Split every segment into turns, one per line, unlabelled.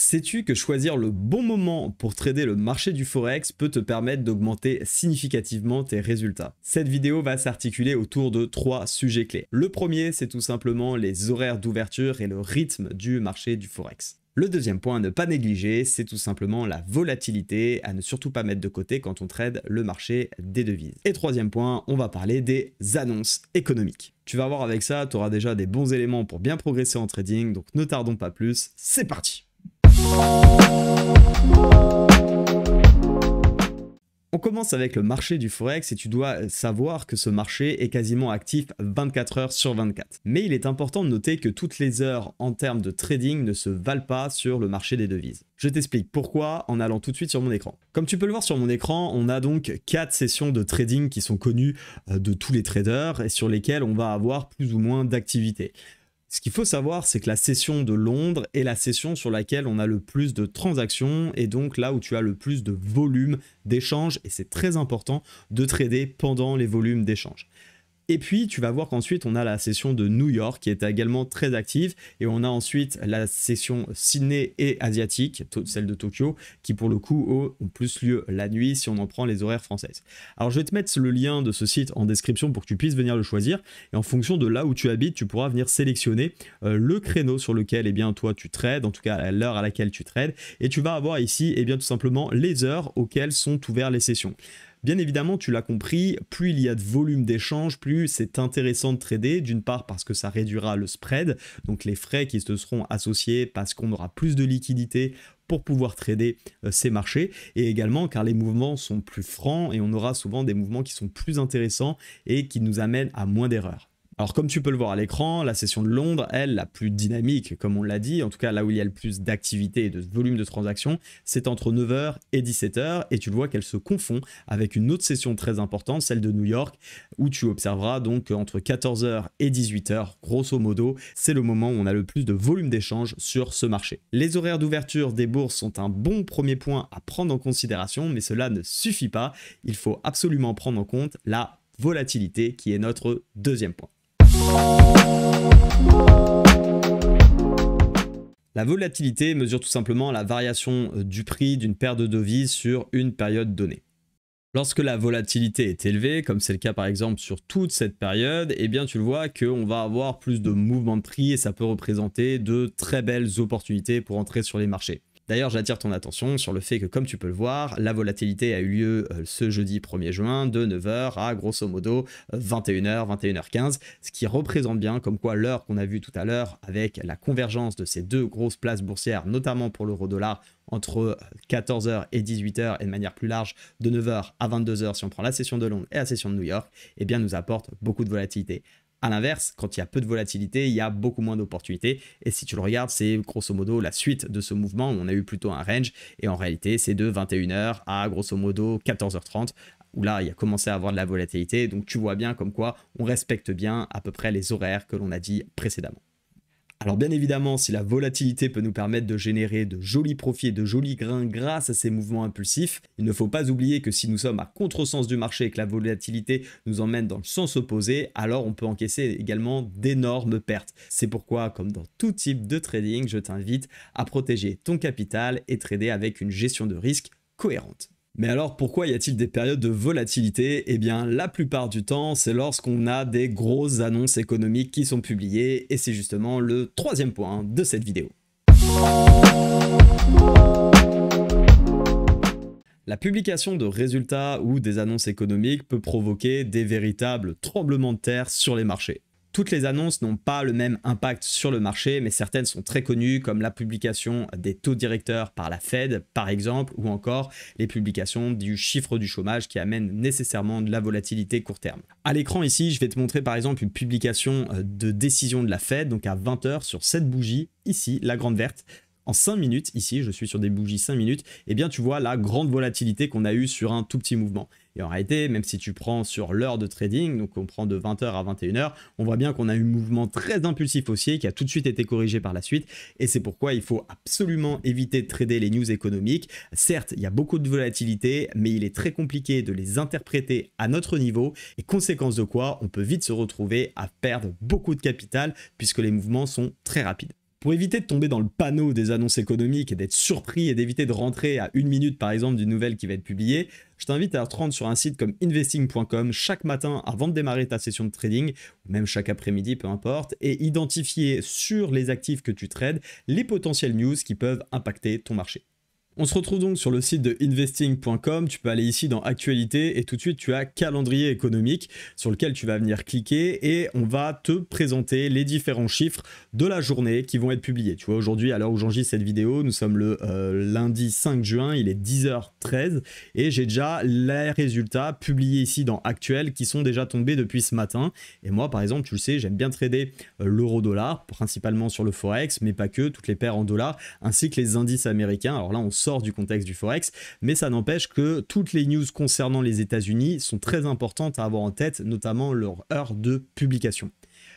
Sais-tu que choisir le bon moment pour trader le marché du Forex peut te permettre d'augmenter significativement tes résultats? Cette vidéo va s'articuler autour de 3 sujets clés. Le premier, c'est tout simplement les horaires d'ouverture et le rythme du marché du Forex. Le deuxième point à ne pas négliger, c'est tout simplement la volatilité à ne surtout pas mettre de côté quand on trade le marché des devises. Et troisième point, on va parler des annonces économiques. Tu vas voir avec ça, tu auras déjà des bons éléments pour bien progresser en trading, donc ne tardons pas plus, c'est parti! On commence avec le marché du Forex et tu dois savoir que ce marché est quasiment actif 24 heures sur 24. Mais il est important de noter que toutes les heures en termes de trading ne se valent pas sur le marché des devises. Je t'explique pourquoi en allant tout de suite sur mon écran. Comme tu peux le voir sur mon écran, on a donc 4 sessions de trading qui sont connues de tous les traders et sur lesquelles on va avoir plus ou moins d'activité. Ce qu'il faut savoir, c'est que la session de Londres est la session sur laquelle on a le plus de transactions et donc là où tu as le plus de volume d'échange et c'est très important de trader pendant les volumes d'échange. Et puis, tu vas voir qu'ensuite, on a la session de New York qui est également très active. Et on a ensuite la session Sydney et asiatique, celle de Tokyo, qui pour le coup ont plus lieu la nuit si on en prend les horaires françaises. Alors, je vais te mettre le lien de ce site en description pour que tu puisses venir le choisir. Et en fonction de là où tu habites, tu pourras venir sélectionner le créneau sur lequel toi tu trades, en tout cas à l'heure à laquelle tu trades. Et tu vas avoir ici tout simplement les heures auxquelles sont ouvertes les sessions. Bien évidemment, tu l'as compris, plus il y a de volume d'échange, plus c'est intéressant de trader, d'une part parce que ça réduira le spread, donc les frais qui se seront associés parce qu'on aura plus de liquidité pour pouvoir trader ces marchés, et également car les mouvements sont plus francs et on aura souvent des mouvements qui sont plus intéressants et qui nous amènent à moins d'erreurs. Alors comme tu peux le voir à l'écran, la session de Londres, elle, la plus dynamique, comme on l'a dit, en tout cas là où il y a le plus d'activité et de volume de transactions, c'est entre 9h et 17h, et tu le vois qu'elle se confond avec une autre session très importante, celle de New York, où tu observeras donc entre 14h et 18h, grosso modo, c'est le moment où on a le plus de volume d'échange sur ce marché. Les horaires d'ouverture des bourses sont un bon premier point à prendre en considération, mais cela ne suffit pas, il faut absolument prendre en compte la volatilité qui est notre deuxième point. La volatilité mesure tout simplement la variation du prix d'une paire de devises sur une période donnée. Lorsque la volatilité est élevée, comme c'est le cas par exemple sur toute cette période, tu le vois qu'on va avoir plus de mouvements de prix et ça peut représenter de très belles opportunités pour entrer sur les marchés. D'ailleurs, j'attire ton attention sur le fait que, comme tu peux le voir, la volatilité a eu lieu ce jeudi 1er juin de 9h à grosso modo 21h, 21h15, ce qui représente bien comme quoi l'heure qu'on a vue tout à l'heure avec la convergence de ces deux grosses places boursières, notamment pour l'euro-dollar, entre 14h et 18h et de manière plus large de 9h à 22h si on prend la session de Londres et la session de New York, nous apporte beaucoup de volatilité. A l'inverse, quand il y a peu de volatilité, il y a beaucoup moins d'opportunités. Et si tu le regardes, c'est grosso modo la suite de ce mouvement où on a eu plutôt un range. Et en réalité, c'est de 21h à grosso modo 14h30, où là, il a commencé à avoir de la volatilité. Donc tu vois bien comme quoi on respecte bien à peu près les horaires que l'on a dit précédemment. Alors bien évidemment, si la volatilité peut nous permettre de générer de jolis profits et de jolis gains grâce à ces mouvements impulsifs, il ne faut pas oublier que si nous sommes à contresens du marché et que la volatilité nous emmène dans le sens opposé, alors on peut encaisser également d'énormes pertes. C'est pourquoi, comme dans tout type de trading, je t'invite à protéger ton capital et trader avec une gestion de risque cohérente. Mais alors pourquoi y a-t-il des périodes de volatilité? La plupart du temps, c'est lorsqu'on a des grosses annonces économiques qui sont publiées et c'est justement le troisième point de cette vidéo. La publication de résultats ou des annonces économiques peut provoquer des véritables tremblements de terre sur les marchés. Toutes les annonces n'ont pas le même impact sur le marché, mais certaines sont très connues, comme la publication des taux directeurs par la Fed, par exemple, ou encore les publications du chiffre du chômage qui amènent nécessairement de la volatilité court terme. À l'écran ici, je vais te montrer par exemple une publication de décision de la Fed, donc à 20h sur cette bougie, ici, la grande verte. En 5 minutes, ici, je suis sur des bougies 5 minutes, tu vois la grande volatilité qu'on a eue sur un tout petit mouvement. Et en réalité, même si tu prends sur l'heure de trading, donc on prend de 20h à 21h, on voit bien qu'on a eu un mouvement très impulsif haussier qui a tout de suite été corrigé par la suite. Et c'est pourquoi il faut absolument éviter de trader les news économiques. Certes, il y a beaucoup de volatilité, mais il est très compliqué de les interpréter à notre niveau. Et conséquence de quoi, on peut vite se retrouver à perdre beaucoup de capital puisque les mouvements sont très rapides. Pour éviter de tomber dans le panneau des annonces économiques et d'être surpris et d'éviter de rentrer à 1 minute par exemple d'une nouvelle qui va être publiée, je t'invite à te rendre sur un site comme investing.com chaque matin avant de démarrer ta session de trading, ou même chaque après-midi, peu importe, et identifier sur les actifs que tu trades les potentielles news qui peuvent impacter ton marché. On se retrouve donc sur le site de investing.com, tu peux aller ici dans actualité et tout de suite tu as calendrier économique sur lequel tu vas venir cliquer et on va te présenter les différents chiffres de la journée qui vont être publiés. Tu vois, aujourd'hui à l'heure où j'enregistre cette vidéo, nous sommes le lundi 5 juin, il est 10h13 et j'ai déjà les résultats publiés ici dans actuel qui sont déjà tombés depuis ce matin. Et moi par exemple, tu le sais, j'aime bien trader l'euro-dollar, principalement sur le Forex, mais pas que, toutes les paires en dollars, ainsi que les indices américains. Alors là on sort du contexte du Forex, mais ça n'empêche que toutes les news concernant les États-Unis sont très importantes à avoir en tête, notamment leur heure de publication.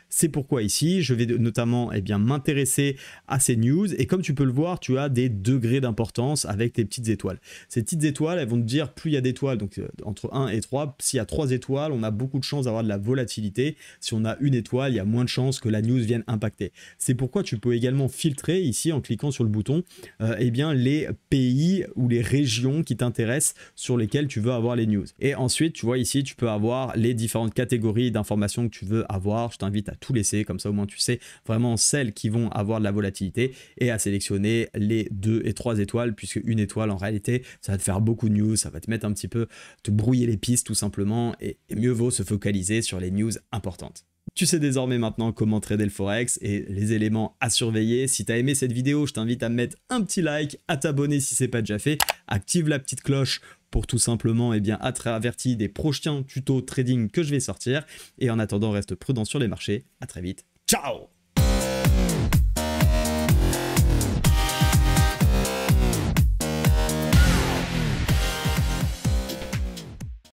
C'est pourquoi ici, je vais notamment m'intéresser à ces news et comme tu peux le voir, tu as des degrés d'importance avec tes petites étoiles. Ces petites étoiles, elles vont te dire plus il y a d'étoiles, donc entre 1 et 3, s'il y a 3 étoiles, on a beaucoup de chances d'avoir de la volatilité. Si on a une étoile, il y a moins de chances que la news vienne impacter. C'est pourquoi tu peux également filtrer ici en cliquant sur le bouton les pays ou les régions qui t'intéressent sur lesquelles tu veux avoir les news. Et ensuite, tu vois ici, tu peux avoir les différentes catégories d'informations que tu veux avoir. Je t'invite à tout laisser, comme ça au moins tu sais vraiment celles qui vont avoir de la volatilité et à sélectionner les 2 et 3 étoiles, puisque une étoile en réalité ça va te faire beaucoup de news, ça va te mettre un petit peu, te brouiller les pistes tout simplement et mieux vaut se focaliser sur les news importantes. Tu sais désormais maintenant comment trader le Forex et les éléments à surveiller. Si tu as aimé cette vidéo, je t'invite à mettre un petit like, à t'abonner si ce n'est pas déjà fait, active la petite cloche pour tout simplement être averti des prochains tutos trading que je vais sortir. Et en attendant, reste prudent sur les marchés. À très vite. Ciao!